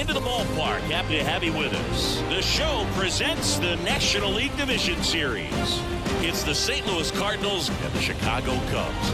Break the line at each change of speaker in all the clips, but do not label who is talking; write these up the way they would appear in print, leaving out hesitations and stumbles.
into the ballpark. Happy to have you with us. The show presents the National League Division Series. It's the St. Louis Cardinals and the Chicago Cubs.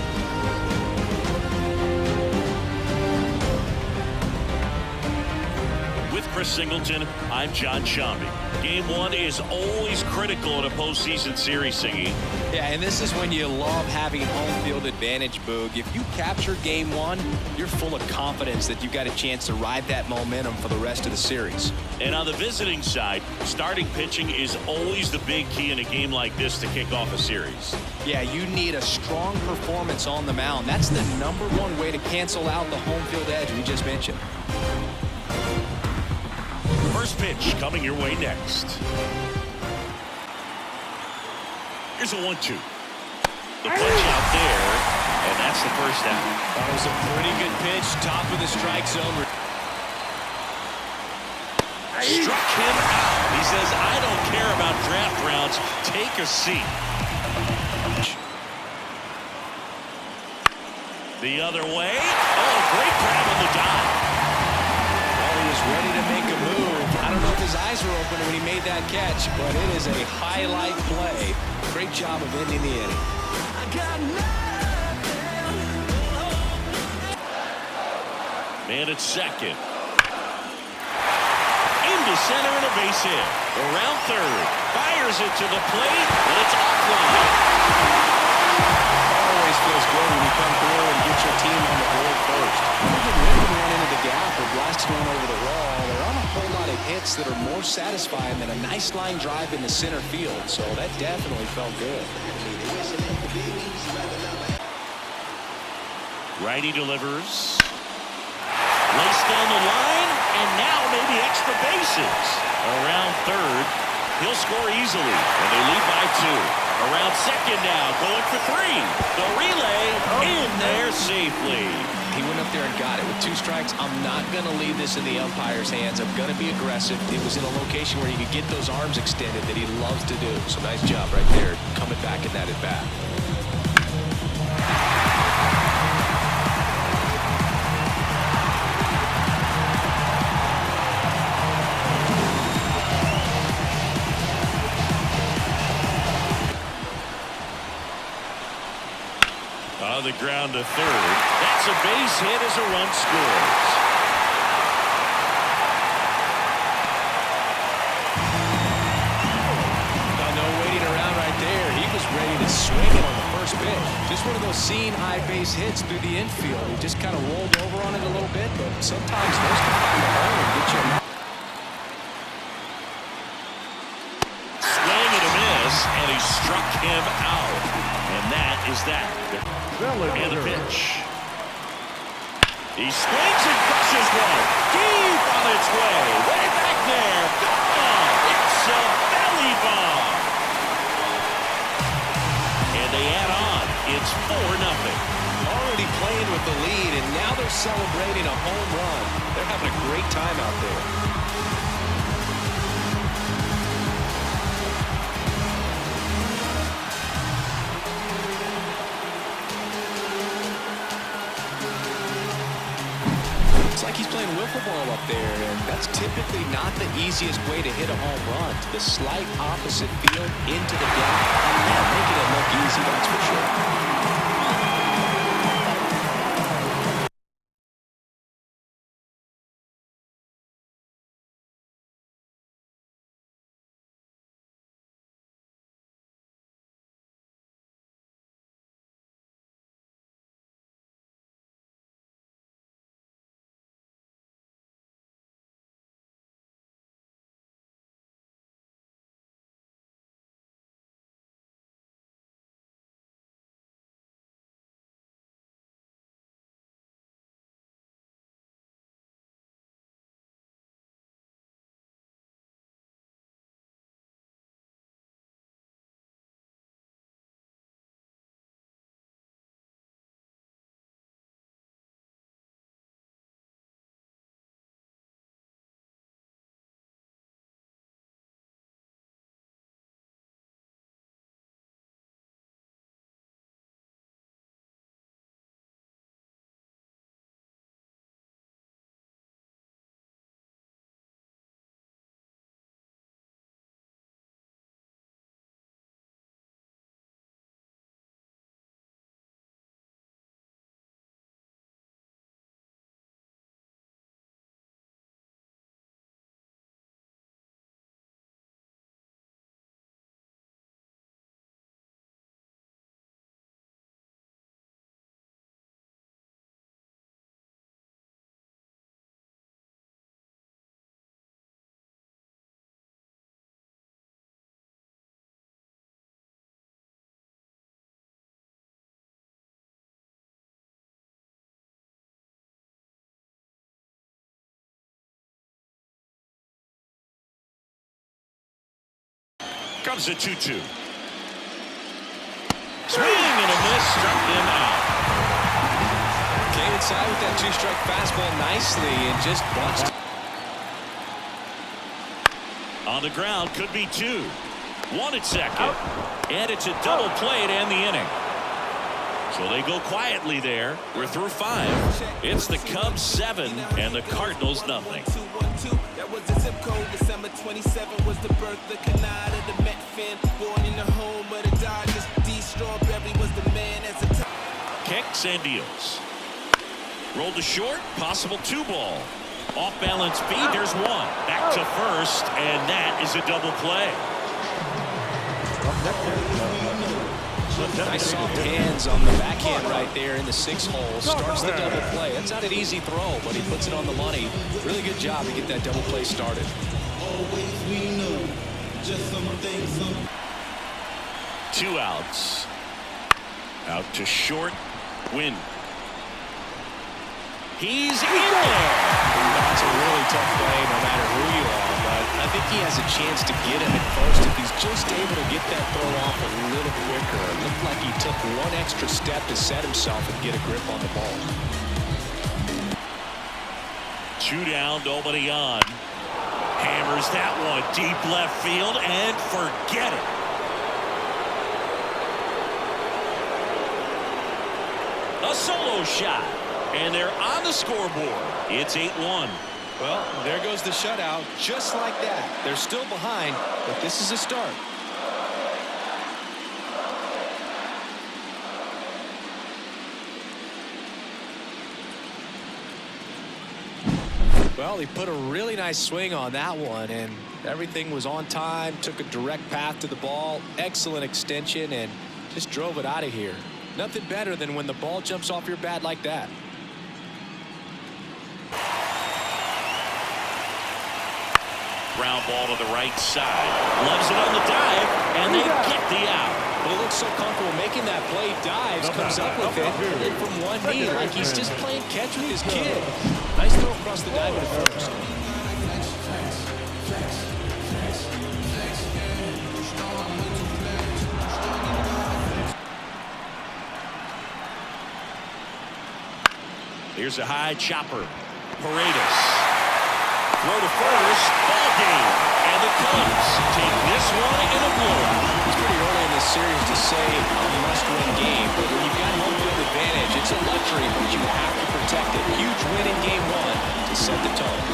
With Chris Singleton, I'm John Shambi. Game one is always critical in a postseason series, Singy.
Yeah, and this is when you love having home field advantage, Boog. If you capture game one, you're full of confidence that you've got a chance to ride that momentum for the rest of the series.
And on the visiting side, starting pitching is always the big key in a game like this to kick off a series.
Yeah, you need a strong performance on the mound. That's the #1 way to cancel out the home field edge we just mentioned.
First pitch coming your way next. Here's a 1-2. The punch out there, and that's the first out.
That was a pretty good pitch, top of the strike zone.
Struck him out. He says, I don't care about draft rounds. Take a seat. The other way. Oh, great grab on the dot.
Well, he was ready to make a move. I don't know if his eyes were open when he made that catch, but it is a highlight play. Great job of ending the inning.
Man at second. Into center and a base hit. Around third. Fires it to the plate, and it's offline.
Always feels good when you come through and get your team on the board first. Even ripping one into the gap or blasting one over the wall, there aren't a whole lot of hits that are more satisfying than a nice line drive in the center field, so that definitely felt good.
Righty delivers. Laced down the line, and now maybe extra bases. Around third, he'll score easily, and they lead by 2. Around second now, going for 3. The relay in there safely.
He went up there and got it. With 2 strikes, I'm not going to leave this in the umpire's hands. I'm going to be aggressive. It was in a location where you could get those arms extended that he loves to do. So nice job right there, coming back in that at-bat.
On the ground to third. That's a base hit as a run scores.
No waiting around right there. He was ready to swing it on the first pitch. Just one of those seeing high base hits through the infield. He just kind of rolled over on it a little bit, but sometimes those can find the hole and get you a
Swing and a miss, and he struck him out. And that is that. And the pitch. He swings and crushes one. Deep on its way. Way back there. Gone. It's a belly bomb. And they add on. It's 4-0.
Already playing with the lead, and now they're celebrating a home run. They're having a great time out there. It's like he's playing wiffle ball up there, and that's typically not the easiest way to hit a home run. To the slight opposite field, into the gap. Yeah, making it look easy, that's for sure.
comes the 2-2. Swing and a miss, struck him out.
Came inside with that two-strike fastball nicely and just bunched.
On the ground, could be 2. 1 at second. And it's a double play to end the inning. So they go quietly there. We're through 5. It's the Cubs 7 and the Cardinals nothing.
That was the zip code. December 27 was the birth of Canada, the Met fan, born in the home of the Dodgers. D. Strawberry was the man as a top.
Kicks and deals. Rolled to short, possible 2 ball. Off balance speed, there's 1. Back to first, and that is a double play.
Nice soft hands on the backhand right there in the 6 hole. Starts the double play. That's not an easy throw, but he puts it on the money. Really good job to get that double play started.
2 outs. Out to short. Win. He's in there.
That's a really tough play no matter who you are, but I think he has a chance to get him at first if he's just able to get that throw off a little quicker. It looked like he took 1 extra step to set himself and get a grip on the ball.
2 down, nobody on. Hammers that one deep left field and forget it. A solo shot. And they're on the scoreboard. It's 8-1.
Well, there goes the shutout. Just like that. They're still behind, but this is a start. Well, he put a really nice swing on that one, and everything was on time. Took a direct path to the ball. Excellent extension, and just drove it out of here. Nothing better than when the ball jumps off your bat like that.
Ground ball to the right side. Loves it on the dive, and they get the out.
But he looks so comfortable making that play. Dives, comes up with it, and then from one knee, like he's just playing catch with his kid. Nice throw across the diamond at first.
Here's a high chopper. Paredes. Throw to first, ball game, and the Cubs take this one in a blowout.
It's pretty early in this series to say a must-win game, but when you've got home field advantage, it's a luxury, but you have to protect it. Huge win in game 1 to set the tone.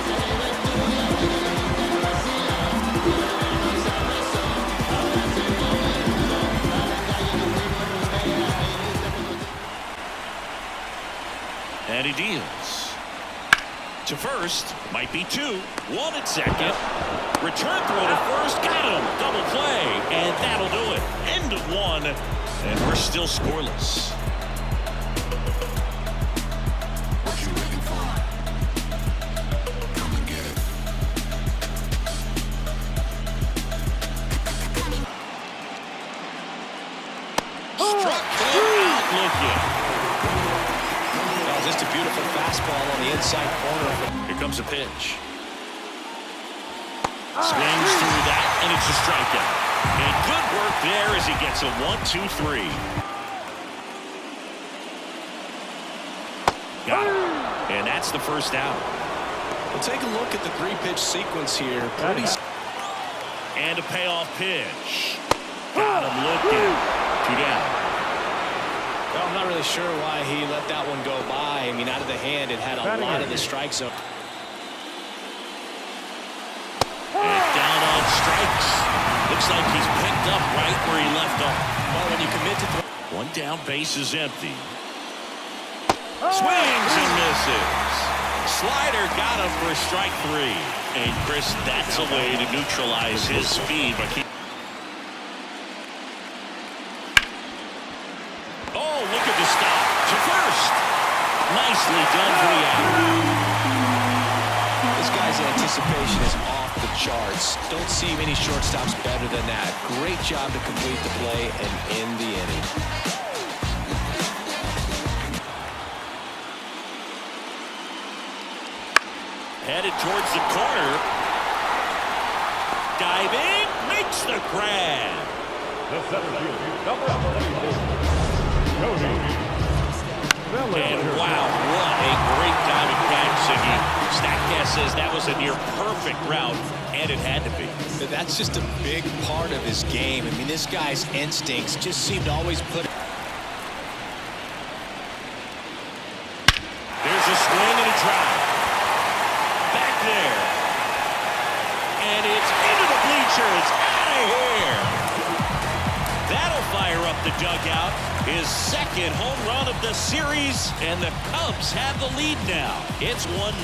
And he deals. To first, might be 2. 1 at second. Return throw to first, got him. Double play, and that'll do it. End of 1, and we're still scoreless.
What you waiting for? Come and get it.
Struck him out looking.
Just a beautiful fastball on the inside corner.
Here comes a pitch. Swings through that, and it's a strikeout. And good work there as he gets a 1-2-3. Got him. And that's the first out.
We'll take a look at the 3-pitch sequence here.
And a payoff pitch. Got him looking. 2 down.
Well, I'm not really sure why he let that one go by. I mean, out of the hand, it had a lot of the strike zone.
And down on strikes. Looks like he's picked up right where he left off.
Well, when you commit to
1 down, base is empty. Swings and misses. Slider got him for strike 3. And Chris, that's a way to neutralize his speed. But oh, look at the stop. To first. Nicely done for the out.
This guy's anticipation is off the charts. Don't see many shortstops better than that. Great job to complete the play and end the inning.
Headed towards the corner. Diving. makes the grab.
The center fielder, number 74, Cody.
And wow, what a great diving catch, Siggy. StatCast says that was a near perfect route, and it had to be.
That's just a big part of his game. I mean, this guy's instincts just seem to always put...
There's a swing and a drive. Back there. And it's into the bleachers. Out of here. That'll fire up the dugout. His second home run of the series, and the Cubs have the lead now. It's 1-0.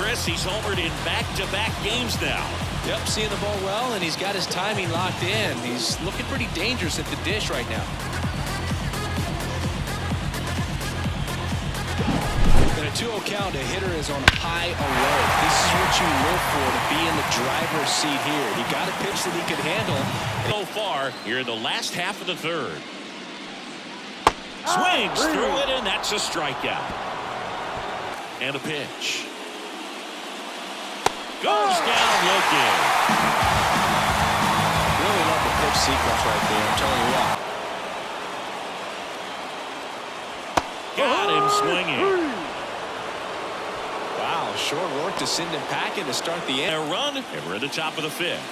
Chris, he's homered in back-to-back games now.
Yep, seeing the ball well, and he's got his timing locked in. He's looking pretty dangerous at the dish right now. In a 2-0 count, a hitter is on high alert. This is what you live for, to be in the driver's seat here. He got a pitch that he could handle.
So far, here in the last half of the third. Swings through it, and that's a strikeout. And a pitch. Goes down looking.
Really love the pitch sequence right there, I'm telling you what.
Got him swinging.
Wow, short work to send him packing to start the
And
inning.
a run, and we're at the top of the fifth.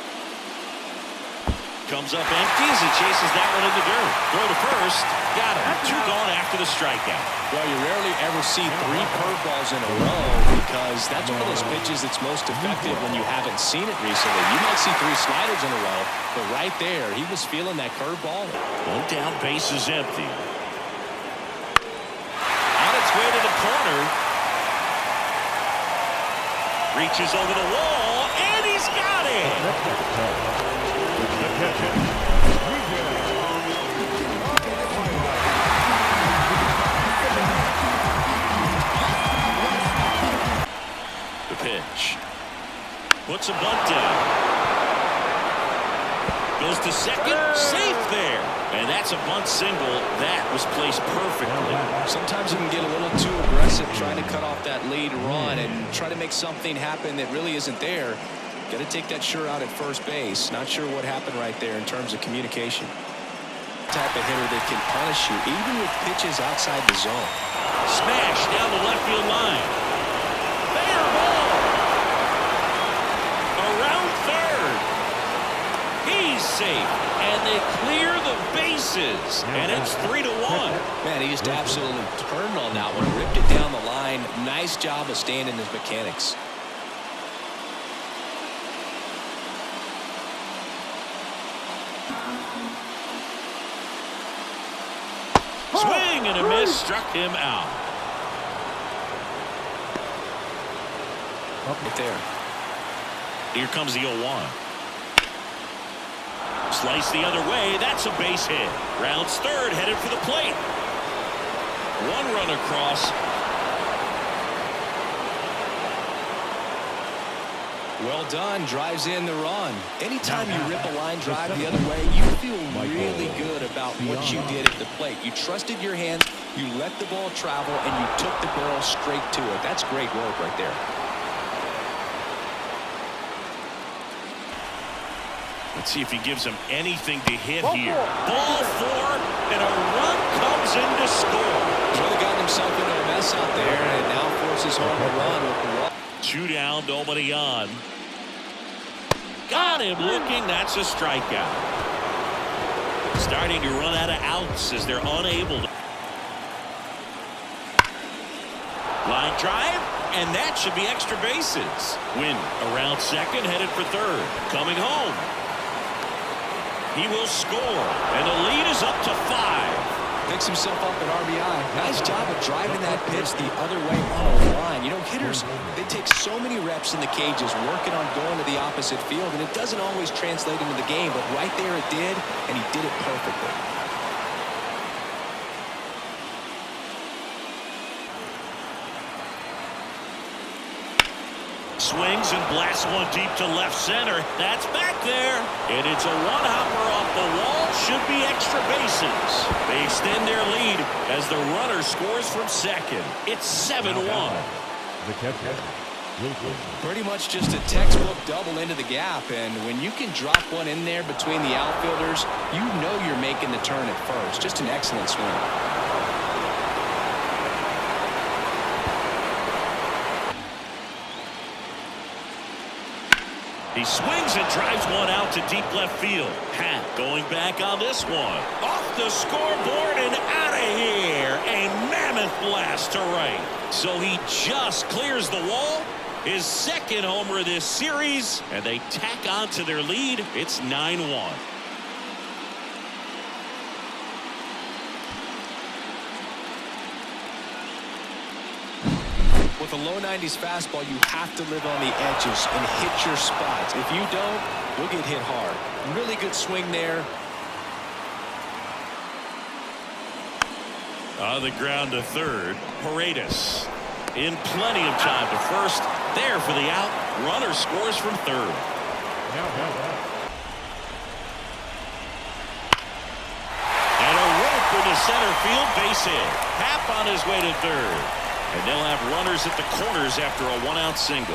Comes up empty as he chases that one in the dirt. Throw to first. Got him. 2 gone after the strikeout.
Well, you rarely ever see 3 curveballs in a row because that's one of those pitches that's most effective when you haven't seen it recently. You might see 3 sliders in a row, but right there, he was feeling that curveball.
One down, base is empty. On its way to the corner. Reaches over the wall, and he's got it. The pitch. Puts a bunt down. Goes to second. Safe there. And that's a bunt single. That was placed perfectly.
Sometimes you can get a little too aggressive trying to cut off that lead run and try to make something happen that really isn't there. Got to take that sure out at first base. Not sure what happened right there in terms of communication. Type of hitter that can punish you even with pitches outside the zone.
Smash down the left field line. Fair ball. Around third. He's safe. And they clear the bases. And it's 3-1.
Man, he just absolutely turned on that one. Ripped it down the line. Nice job of staying in his mechanics.
Swing and a miss, struck him out.
Right there.
Here comes the 0-1. Slice the other way, that's a base hit. Rounds third, headed for the plate. 1 run across.
Well done, drives in the run. Anytime you rip a line drive the other way, you feel really good about what you did at the plate. You trusted your hands, you let the ball travel, and you took the barrel straight to it. That's great work right there.
Let's see if he gives him anything to hit here. Ball 4, and a run comes in to score.
He's really gotten himself into a mess out there, and now forces home a run with the walk.
2 down, nobody on. Got him looking, that's a strikeout. Starting to run out of outs as they're unable to. Line drive, and that should be extra bases. Win around second, headed for third. Coming home. He will score, and the lead is up to 5.
Picks himself up at RBI. Nice job of driving that pitch the other way on a line. You know, hitters, they take so many reps in the cages working on going to the opposite field, and it doesn't always translate into the game, but right there it did, and he did it perfectly.
Swings and blasts one deep to left center. That's back there. And it's a one-hopper off the wall. Should be extra bases. They extend their lead as the runner scores from second. It's 7-1.
The catcher,
Pretty much just a textbook double into the gap, and when you can drop one in there between the outfielders, you know you're making the turn at first. Just an excellent swing.
He swings and drives one out to deep left field. Hat going back on this one. Off the scoreboard and out of here. A mammoth blast to right. So he just clears the wall. His second homer of this series. And they tack on to their lead. It's 9-1.
With a low 90s fastball, you have to live on the edges and hit your spots. If you don't, you'll get hit hard. Really good swing there.
On the ground to third, Paredes. In plenty of time to first. There for the out. Runner scores from third. And a rope into center field, base hit. Happ on his way to third. And they'll have runners at the corners after a one-out single.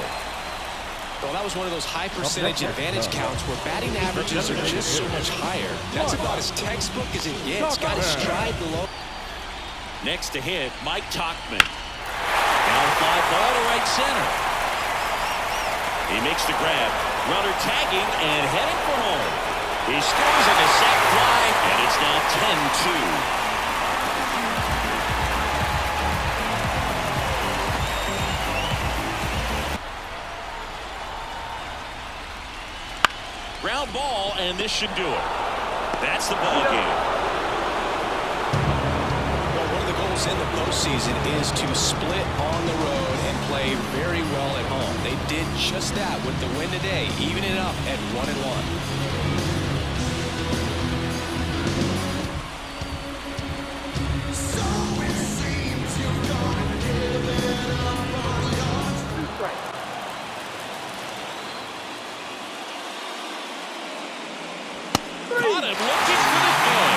Well, that was one of those high percentage advantage counts where batting averages are just so much higher. That's about as textbook as it gets. Got to stride the low.
Next to hit, Mike Tauchman. Down fly ball to right center. He makes the grab. Runner tagging and heading for home. He scores on a sac fly, and it's now 10-2. Ground ball, and this should do it. That's the ball game.
Well, one of the goals in the postseason is to split on the road and play very well at home. They did just that with the win today, evening it up at 1-1.
Caught him looking for the throw.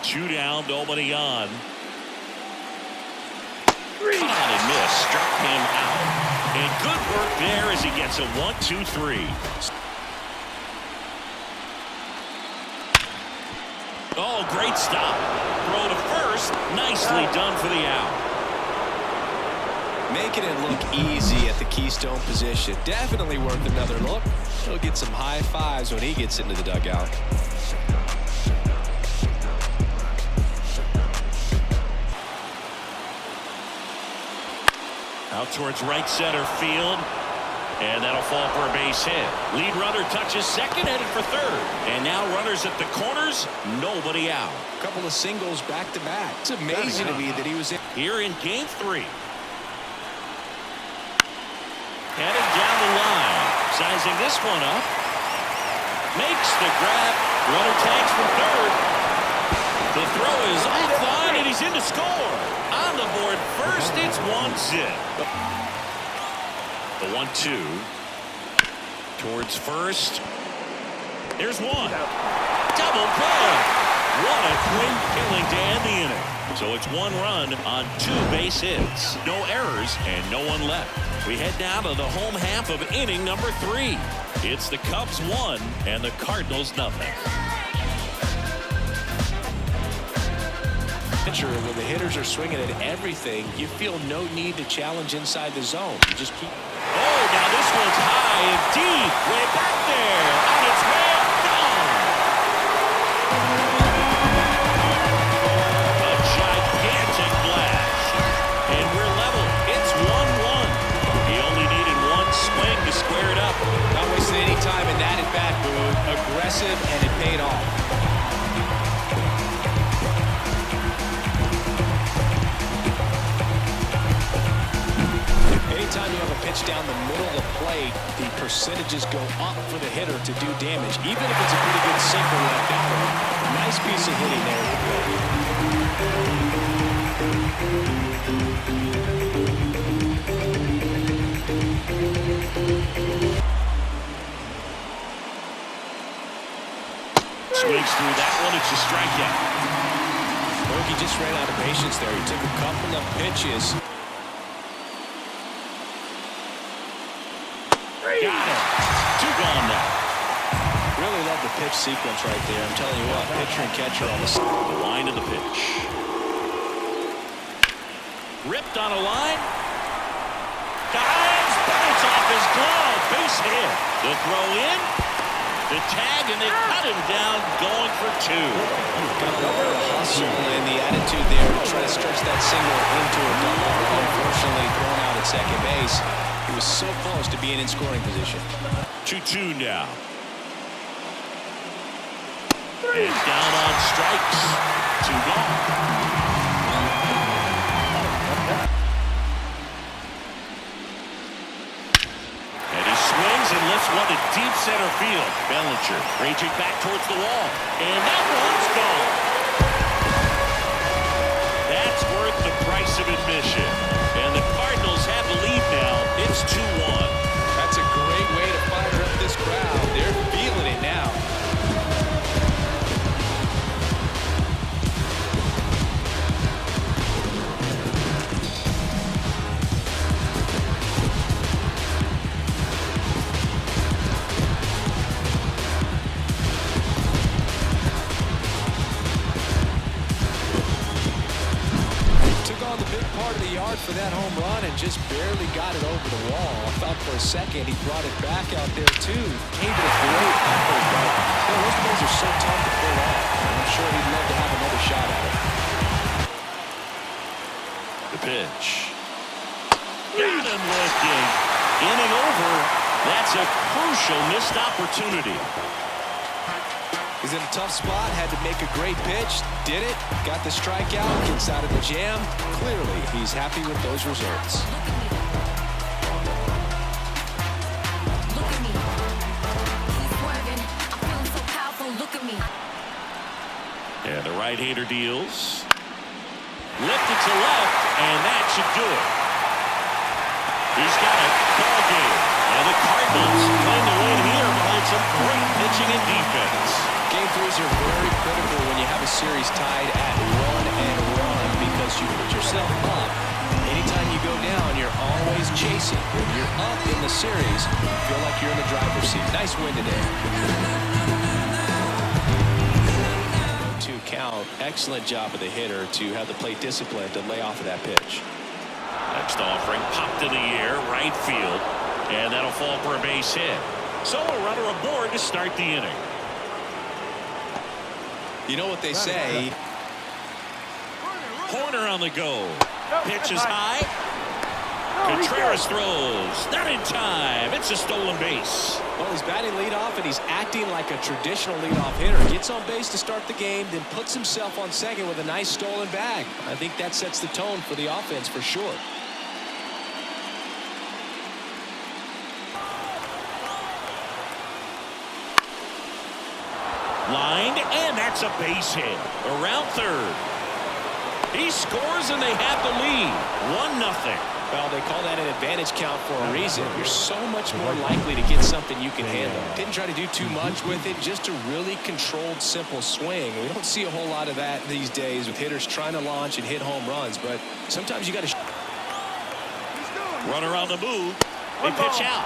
2 down, nobody on. Caught and missed, struck him out. And good work there as he gets a 1-2-3. Oh, great stop. Throw to first. Nicely done for the out.
Making it look easy at the Keystone position. Definitely worth another look. He'll get some high fives when he gets into the dugout.
Out towards right center field. And that'll fall for a base hit. Lead runner touches second, headed for third. And now runners at the corners, nobody out.
A couple of singles back to back. It's amazing to me that he was in.
Here in game 3. Headed down the line. Sizing this one up. Makes the grab. Runner tags from third. The throw is offline, and he's in to score. On the board first, it's 1-zip. The 1-2. Towards first. There's one. Double play. What a quick killing to end the inning. So it's 1 run on 2 base hits. No errors and no one left. We head down to the home half of inning number 3. It's the Cubs 1 and the Cardinals nothing.
Pitcher, when the hitters are swinging at everything, you feel no need to challenge inside the zone. You just keep.
Oh, now this one's high and deep. Way back there. On its way. Gone. A gigantic blast. And we're level. It's 1-1. He only needed one swing to square it up.
Not wasting any time in that at-bat, Boone. Aggressive, and it paid off. Anytime you have a pitch down the middle of the plate, the percentages go up for the hitter to do damage, even if it's a pretty good sinker left out of it. Nice piece of hitting there.
Swings through that one. It's a strikeout.
he just ran out of patience there. He took a couple of pitches.
Got it. 2 gone now.
Really love the pitch sequence right there. I'm telling you what, pitcher and catcher on
the line of the pitch. Ripped on a line. Dives, but it's off his glove. Base hit. The throw in. The tag, and they cut him down, going for 2.
Got a little bit of hustle and the attitude there to try to stretch that single into a double. Unfortunately, thrown out at second base. He was so close to being in scoring position.
2-2 now. And down on strikes. 2 gone. And he swings and lifts one to deep center field. Bellinger raging back towards the wall. And that one's gone. That's worth the price of admission. And the Cardinals have the lead now. It's 2-1.
That's a great way to fire up this crowd. They're feeling it now. For that home run and just barely got it over the wall. I thought for a second he brought it back out there too. Gave it a great effort, but those balls are so tough to pull off. I'm sure he'd love to have another shot at it.
The pitch. Got him looking. Inning over. That's a crucial missed opportunity.
He's in a tough spot, had to make a great pitch, did it, got the strikeout, gets out of the jam. Clearly, he's happy with those results.
Look at me. He's swerving. I'm feeling so powerful. Look at me.
And the right-hander deals. Lifted to left, and that should do it. He's got a ball game. And the Cardinals claim to win here behind some great pitching and defense.
Game 3s are very critical when you have a series tied at 1-1 because you put yourself up. Anytime you go down, you're always chasing. When you're up in the series, you feel like you're in the driver's seat. Nice win today. 2 count. Excellent job of the hitter to have the plate discipline to lay off of that pitch.
Next offering popped in the air, right field, and that'll fall for a base hit. So a runner aboard to start the inning.
You know what they say.
Corner on the go. Pitch is high. Contreras throws. Not in time. It's a stolen base.
Well, he's batting leadoff, and he's acting like a traditional leadoff hitter. Gets on base to start the game, then puts himself on second with a nice stolen bag. I think that sets the tone for the offense for sure.
Lined, and that's a base hit. Around third. He scores, and they have the lead. 1-0.
Well, they call that an advantage count for a reason. You're so much more likely to get something you can handle. Didn't try to do too much with it, just a really controlled, simple swing. We don't see a whole lot of that these days with hitters trying to launch and hit home runs, but sometimes you got to.
Runner on the move. They pitch out.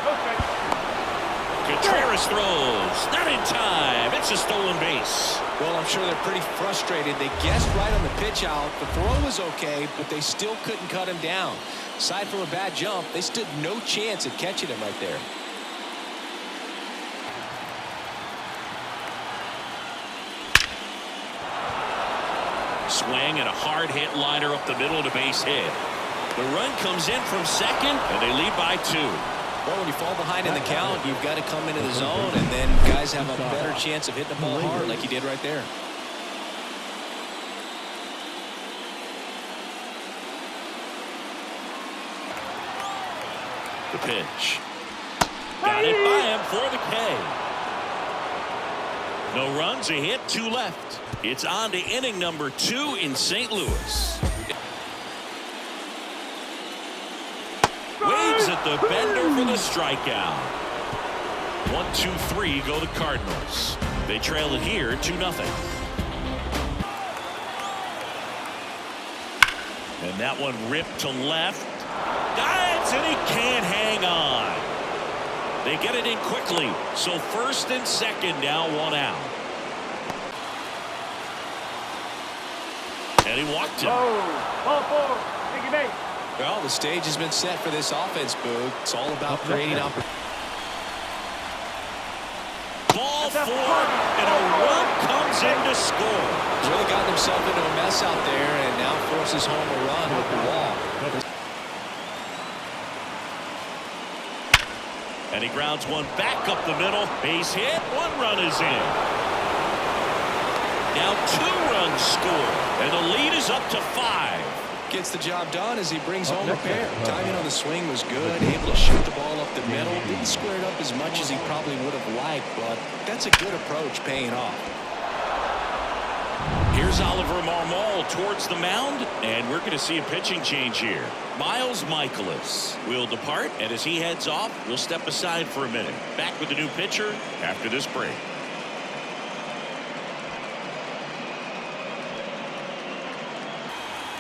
Contreras throws. Not in time. It's a stolen base.
Well, I'm sure they're pretty frustrated. They guessed right on the pitch out. The throw was okay, but they still couldn't cut him down. Aside from a bad jump, they stood no chance at catching him right there.
Swing and a hard hit liner up the middle of the base hit. The run comes in from second, and they lead by 2.
Well, when you fall behind in the count, you've got to come into the zone, and then guys have a better chance of hitting the ball hard like he did right there.
The pitch. Got it by him for the K. No runs, a hit, 2 left. It's on to inning number 2 in St. Louis. Waves at the bender for the strikeout. 1-2-3 go the Cardinals. They trail it here 2-0. And that one ripped to left. Dives, and he can't hang on. They get it in quickly. So first and second, now one out. And he walked him.
Ball four. Biggie Bay.
Well, the stage has been set for this offense, Boog. It's all about creating opportunities.
Ball four, and a run comes in to score.
He's really gotten himself into a mess out there and now forces home a run with the wall.
And he grounds one back up the middle. Base hit. One run is in. Now 2 runs scored, and the lead is up to 5.
Gets the job done as he brings home a pair. Timing on the swing was good. Able to shoot the ball up the middle. Didn't square it up as much as he probably would have liked, but that's a good approach paying off.
Here's Oliver Marmol towards the mound, and we're going to see a pitching change here. Miles Michaelis will depart, and as he heads off, we'll step aside for a minute. Back with the new pitcher after this break.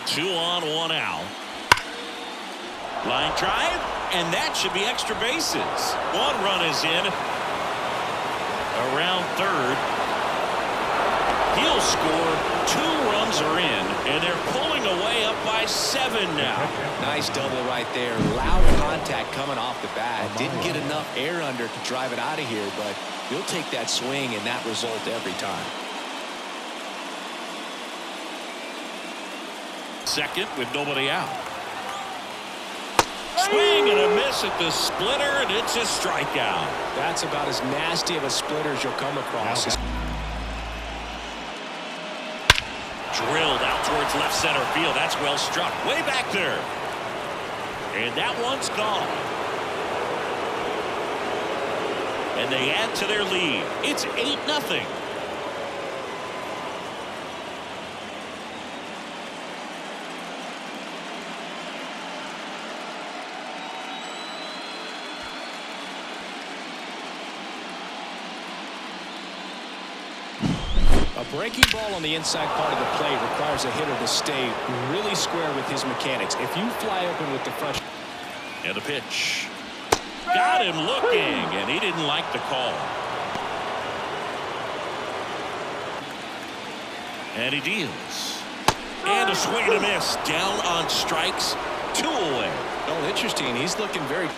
Two on, one out. Line drive, and that should be extra bases. One run is in. Around third. He'll score. 2 runs are in, and they're pulling away up by 7 now.
Nice double right there. Loud contact coming off the bat. Didn't get enough air under to drive it out of here, but you'll take that swing and that result every time.
Second with nobody out. Swing and a miss at the splitter, and it's a strikeout.
That's about as nasty of a splitter as you'll come across.
Drilled out towards left center field. That's well struck. Way back there. And that one's gone. And they add to their lead. It's 8-0.
A breaking ball on the inside part of the plate requires a hitter to stay really square with his mechanics. If you fly open with the front.
And the pitch. Got him looking, and he didn't like the call. And he deals. And a swing and a miss. Down on strikes. 2 away.
Well, interesting. He's looking very.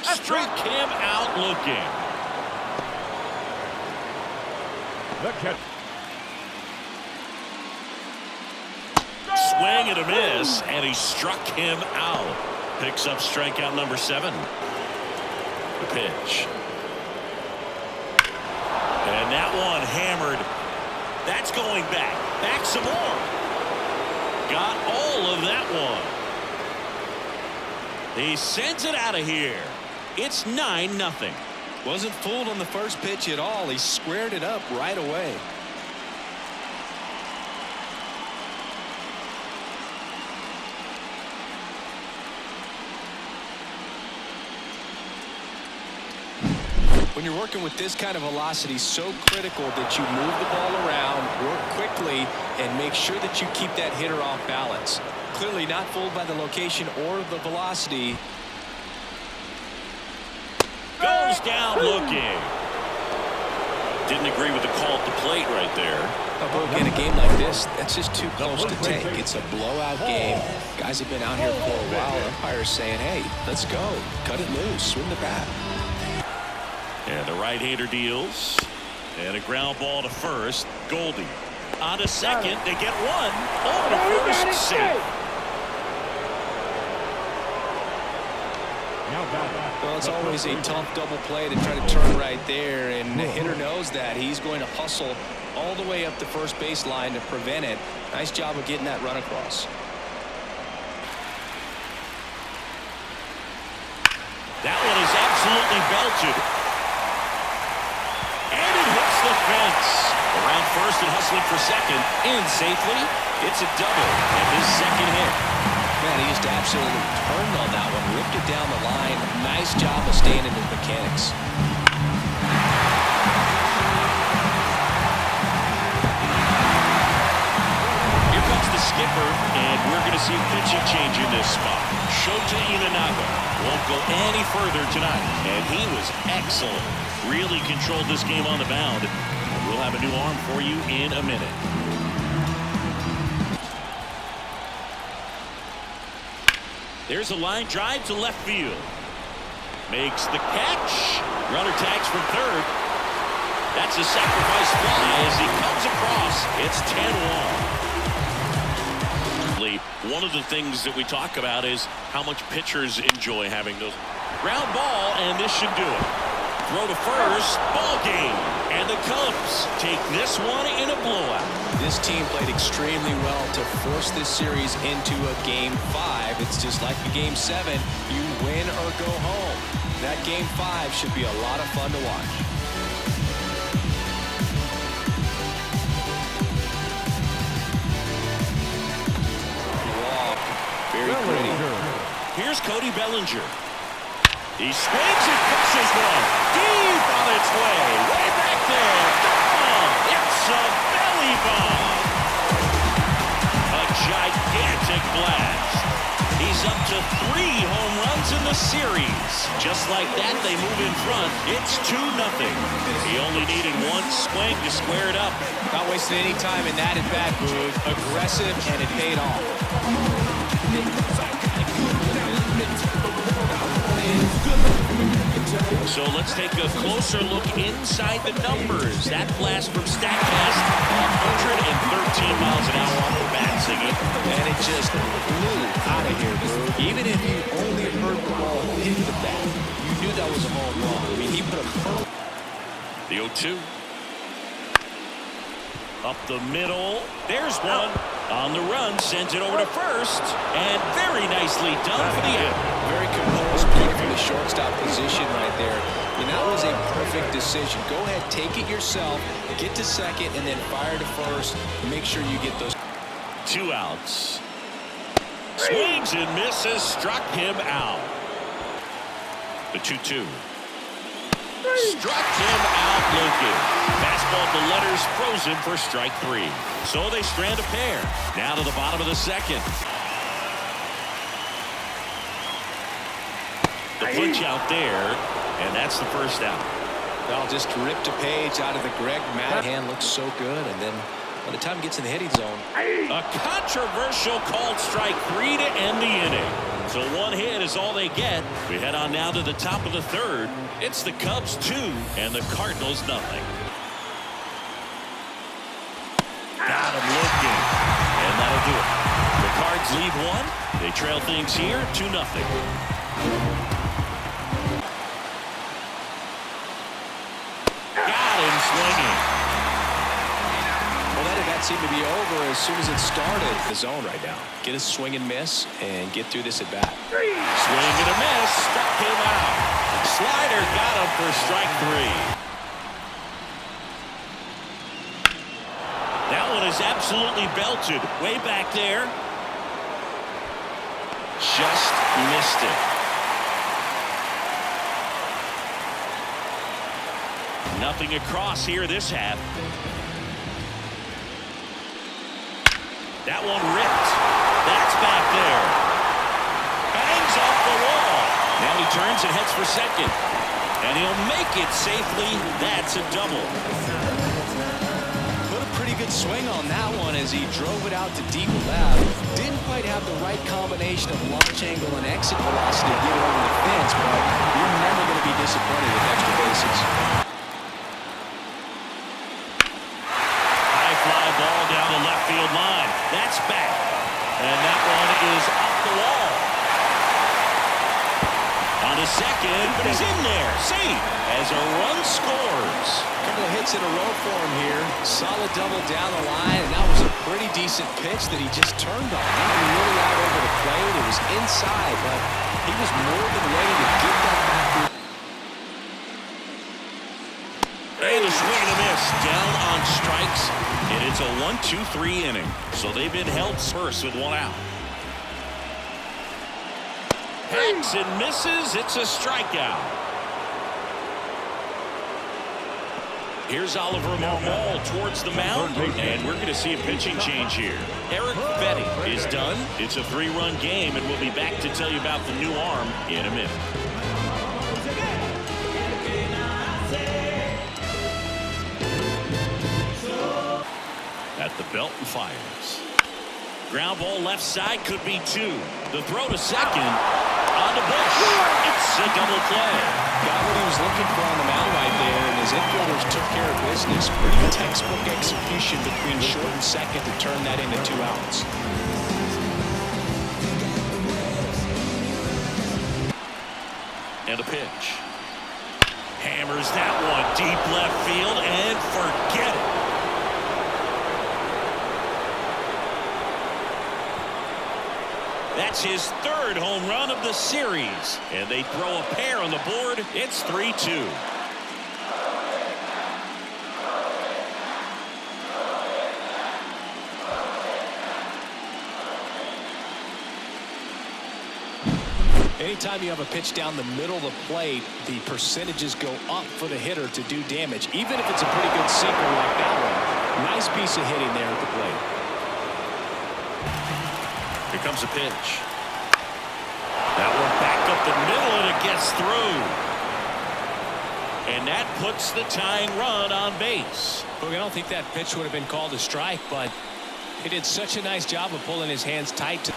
Struck him out looking. Swing and a miss, and he struck him out. Picks up strikeout number 7. The pitch. And that one hammered. That's going back. Back some more. Got all of that one. He sends it out of here. It's 9-0.
Wasn't fooled on the first pitch at all. He squared it up right away. When you're working with this kind of velocity, so critical that you move the ball around, work quickly, and make sure that you keep that hitter off balance. Clearly not fooled by the location or the velocity.
Goes down looking. Didn't agree with the call at the plate right there.
In a game like this, that's just too close to take. It's a blowout game. Guys have been out here for a while. Umpires saying, hey, let's go. Cut it loose. Swing the bat.
And the right-hander deals. And a ground ball to first. Goldie on to second. They get one. Over to first. Safe.
Well, it's always a tough double play to try to turn right there, and the hitter knows that. He's going to hustle all the way up the first baseline to prevent it. Nice job of getting that run across.
That one is absolutely belted. And it hits the fence. Around first and hustling for second. In safely. It's a double. And his second hit.
Man, he just absolutely turned on that one, ripped it down the line. Nice job of staying in his mechanics.
Here over, and we're going to see a pitching change in this spot. Shota Inanaga won't go any further tonight, and he was excellent. Really controlled this game on the mound. We'll have a new arm for you in a minute. There's a line drive to left field. Makes the catch. Runner tags from third. That's a sacrifice fly as he comes across. It's 10-1. One of the things that we talk about is how much pitchers enjoy having those. Ground ball, and this should do it. Throw to first. Ball game. And the Cubs take this one in a blowout.
This team played extremely well to force this series into a Game 5. It's just like the Game 7. You win or go home. That Game 5 should be a lot of fun to watch. Walk. Very pretty.
Here's Cody Bellinger. He swings and pushes one. Deep on its way. Way back there. Gone. It's a belly bomb. A gigantic blast. He's up to 3 home runs in the series. Just like that, they move in front. It's 2-0. He only needed one swing to square it up.
Not wasting any time in that at-bat, Boog. Aggressive, and it paid off.
So let's take a closer look inside the numbers. That blast from StatCast, 113 miles an hour off the bat, Ziggy.
And it just flew out of here, Boog. Even if you only heard the ball hit the bat, you knew that was a home run. I mean, he put a...
The 0-2. Up the middle. There's one. On the run, sends it over to first. And very nicely done for the out.
Very composed play from the shortstop position right there. And that was a perfect decision. Go ahead, take it yourself, get to second, and then fire to first. Make sure you get those.
2 outs. Swings and misses. Struck him out. The 2-2. Struck him out looking. Fastball at the letters, frozen for strike 3. So they strand a pair. Now to the bottom of the second. The punch out there, and that's the first out.
Well, just ripped a page out of the Greg Matt. Hand looks so good, and then by the time it gets in the hitting zone.
A controversial called strike 3 to end the inning. So 1 hit is all they get. We head on now to the top of the third. It's the Cubs 2 and the Cardinals nothing. Got him looking. And that'll do it. The Cards lead 1. They trail things here 2-0. Got him swinging.
Well, that seemed to be over as soon as it started. The zone right now. Get a swing and miss and get through this at bat.
Swing and a miss. Struck him out. Slider got him for strike 3. That one is absolutely belted. Way back there. Just missed it. Nothing across here this half. That one ripped. That's back there. Bangs off the wall. Now he turns and heads for second. And he'll make it safely. That's a double.
Put a pretty good swing on that one as he drove it out to deep left. Didn't quite have the right combination of launch angle and exit velocity to get it over the fence, but you're never going to be disappointed with extra bases.
Fly ball down the left field line. That's back. And that one is off the wall. On to second, but he's in there. Safe as a run scores.
A couple of hits in a row for him here. Solid double down the line, and that was a pretty decent pitch that he just turned on. Not really out over the plate. It was inside, but he was more than ready to get that back.
And a swing and a miss. Down on strikes. And it's a 1-2-3 inning. So they've been held first with 1 out. Hacks and misses. It's a strikeout. Here's Oliver Marmol towards the mound, and we're going to see a pitching change here. Eric Betty is done. It's a 3-run game, and we'll be back to tell you about the new arm in a minute. At the belt and fires. Ground ball left side, could be 2. The throw to second. On to Bush. It's a double play.
Got what he was looking for on the mound right there, and his infielders took care of business. Pretty textbook execution between short and second to turn that into 2 outs.
And a pitch. Hammers that one deep left field, and forget it. That's his 3rd home run of the series. And they throw a pair on the board. It's 3-2.
Anytime you have a pitch down the middle of the plate, the percentages go up for the hitter to do damage, even if it's a pretty good sinker like that one. Nice piece of hitting there at the plate.
Here comes a pitch. That one back up the middle, and it gets through. And that puts the tying run on base.
Look, I don't think that pitch would have been called a strike, but he did such a nice job of pulling his hands tight.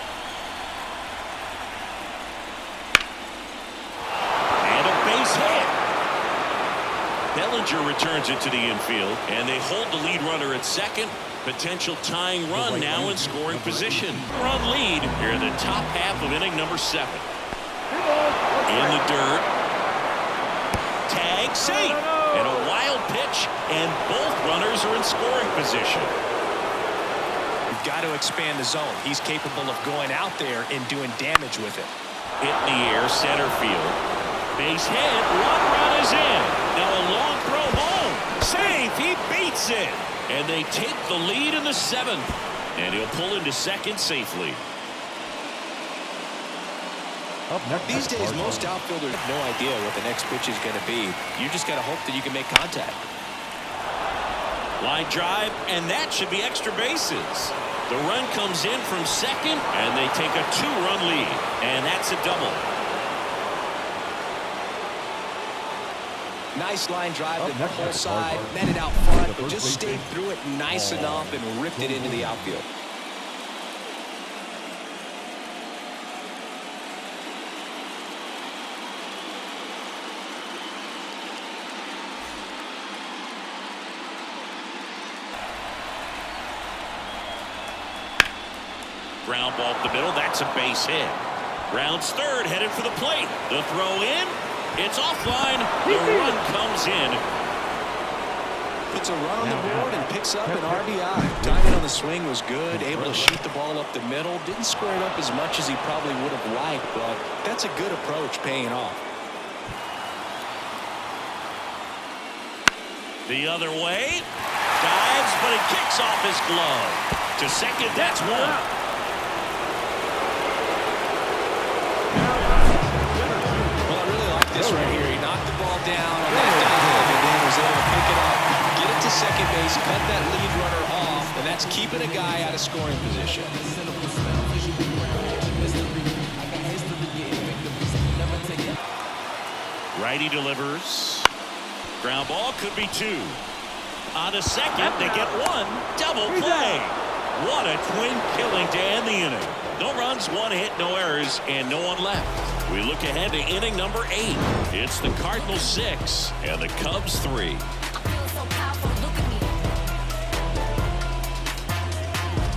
And a base hit. Bellinger returns it to the infield, and they hold the lead runner at second. Potential tying run now in scoring position. Run lead here in the top half of inning number 7. In the dirt. Tag safe. And a wild pitch, and both runners are in scoring position.
You've got to expand the zone. He's capable of going out there and doing damage with it.
Hit in the air, center field. Base hit, 1 run is in. Now a long throw home. Safe, he beats it. And they take the lead in the 7th. And he'll pull into second safely.
These days, most outfielders have no idea what the next pitch is going to be. You just got to hope that you can make contact.
Line drive, and that should be extra bases. The run comes in from second, and they take a 2-run lead. And that's a double.
Nice line drive to the whole side, netted out front, but just stayed through it nice enough and ripped it into the outfield.
Ground ball up the middle, that's a base hit. Rounds third, headed for the plate. The throw in. It's offline. The run comes in.
Puts a run on the board and picks up an RBI. Timing on the swing was good. Able to shoot the ball up the middle. Didn't square it up as much as he probably would have liked, but that's a good approach paying off.
The other way. Dives, but it kicks off his glove. To second, that's 1.
This right here, he knocked the ball down on that dive and then was able to pick it up, get it to second base, cut that lead runner off, and that's keeping a guy out of scoring position.
Righty delivers. Ground ball, could be 2. On to second, they get 1. Double play. What a twin killing to end the inning. No runs, 1 hit, no errors, and no one left. We look ahead to inning number 8. It's the Cardinals 6 and the Cubs 3.
I feel so powerful, look at me.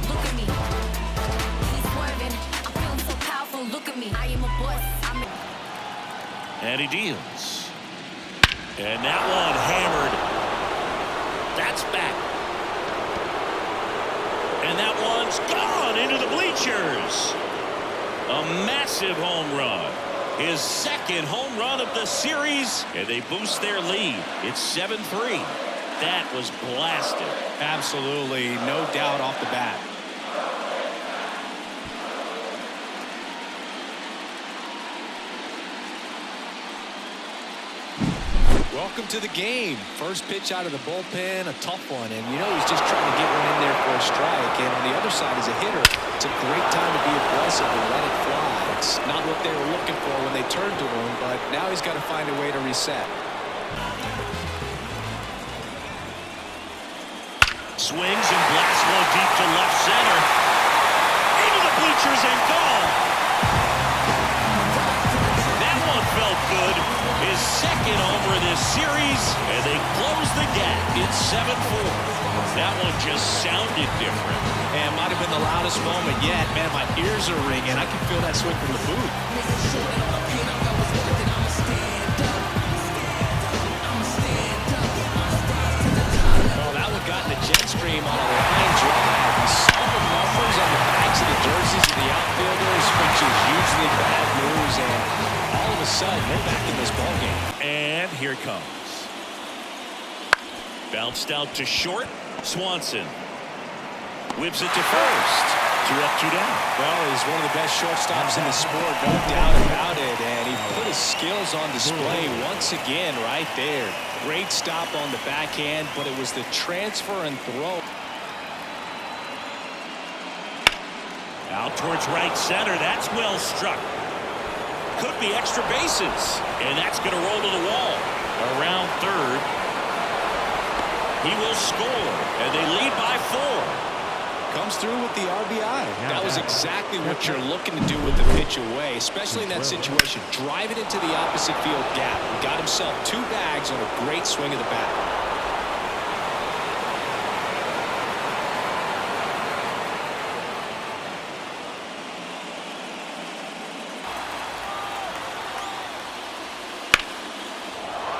Look at me. He's swerving. I'm feeling so powerful, look at me. I am a boss.
And he deals. And that one hammered. That's back. And that one's gone into the bleachers. A massive home run. His 2nd home run of the series, and they boost their lead. It's 7-3. That was blasted.
Absolutely, no doubt off the bat. Welcome to the game. First pitch out of the bullpen, a tough one. And you know he's just trying to get one in there for a strike. And on the other side as a hitter, it's a great time to be aggressive and let it fly. It's not what they were looking for when they turned to him, but now he's got to find a way to reset.
Swings and blasts one deep to left center. Into the bleachers and gone. That one felt good. His second homer in this series, and they close the gap. It's 7-4. That one just sounded different.
And might have been the loudest moment yet. Man, my ears are ringing. I can feel that swing from the booth. Oh, that one got in the jet stream on a line drive. You saw the numbers on the backs of the jerseys of the outfielders, which is usually bad news, and all of a sudden, they're back in this ballgame.
And here it comes. Bounced out to short. Swanson whips it to first. 2 up, 2 down.
Well, he's one of the best shortstops in the sport, no doubt about it. And he put his skills on display once again right there. Great stop on the backhand, but it was the transfer and throw.
Out towards right center. That's well struck. Could be extra bases. And that's going to roll to the wall. Around third. He will score. And they lead by 4.
Comes through with the RBI. That was exactly what you're looking to do with the pitch away, especially in that situation. Drive it into the opposite field gap. He got himself 2 bags on a great swing of the bat.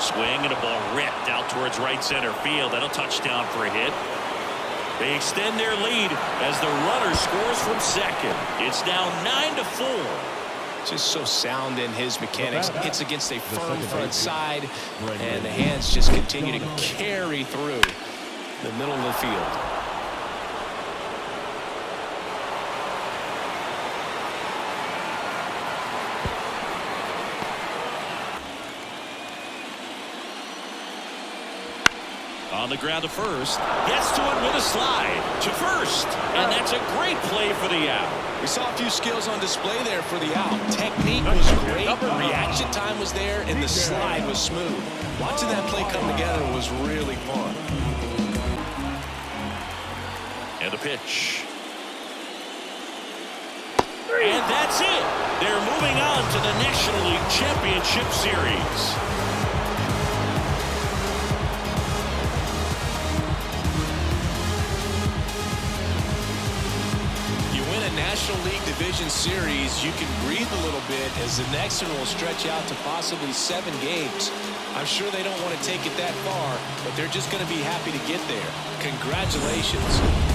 Swing and a ball ripped out towards right center field. That'll touchdown for a hit. They extend their lead as the runner scores from second. It's now 9-4.
Just so sound in his mechanics. Hits against a firm front side, and the hands just continue to carry through the middle of the field.
On the ground to first. Gets to it with a slide. To first. And that's a great play for the out.
We saw a few skills on display there for the out. Technique was great. Reaction time was there, and the slide was smooth. Watching that play come together was really fun.
And the pitch. And that's it. They're moving on to the National League Championship Series.
National League Division Series, you can breathe a little bit as the next one will stretch out to possibly 7 games. I'm sure they don't want to take it that far, but they're just going to be happy to get there. Congratulations.